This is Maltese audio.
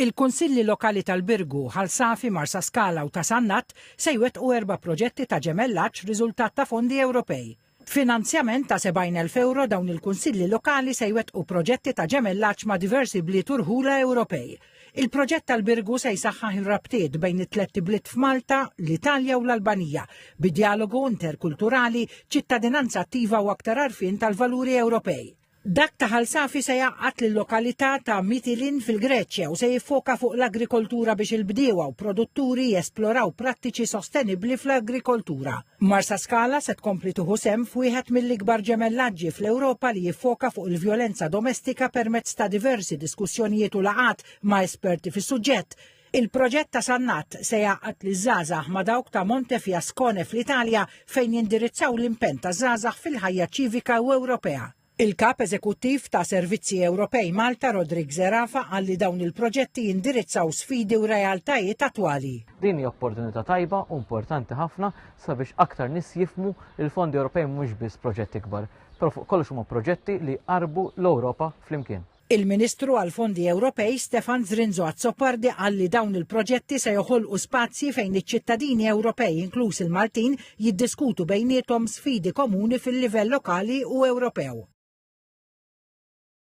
Il-Kunsilli Lokali tal-Birgu, Ħalsafi, Marsa Skala u ta' Sannat se jwettqu 4 proġetti ta' ġemellaġġ riżultat ta' fondi Ewropej. Finanzjament ta' 70,000 euro dawn il-Kunsilli Lokali se jwettqu proġetti ta' ġemellaġġ ma' diversi bliet urħula Ewropej. Il-proġett tal-Birgu se jsaħħaħ il-rabtiet bejn it-tletti bliet f'Malta, l-Italja u l-Albanija, bid-dialogu interkulturali, ċittadinanza attiva u aktar għarfien tal-valuri Ewropej. Dak ta' Ħalsafi se jaqqat lill-lokalità ta' Mitilin fil-Greċja u se jiffoka fuq l-agrikoltura biex il-bdiewa u produtturi jesploraw prattiċi sostenibbli fl-agrikoltura. Marsa Skala se tkompli tieħu sehem f'wieħed mill-ikbar ġemellaġġi fl-Ewropa li jiffoka fuq il-vjolenza domestika permezz ta' diversi diskussjonijiet u laqat ma' esperti fis-suġġett. Il-proġett ta' Sannat se jaqqat li żgħażagħ ma' dawk ta' Montefiascone fl-Italja fejn jindirizzaw l-impenn ta' żgħażagħ fil-ħajja ċivika u Ewropea. Il-kap eżekuttiv ta' Servizzi Ewropej Malta Rodrik Zerafa għalli dawn il-proġetti jindirizzaw sfidi u realtajiet attwali. Din hija opportunità tajba u importanti ħafna sabiex aktar nies jifhmu il-fondi Ewropej mhux biss proġetti kbar, però fuq kollox huma proġetti li qarbu l-Ewropa flimkien. Il-Ministru għal-Fondi Ewropej Stefan Zrinzo Azzopardi għalli dawn il-proġetti se joħolqu spazji fejn iċ-ċittadini Ewropej inkluż il-Maltin jiddiskutu bejniethom sfidi komuni fil-livell lokali u Ewropew.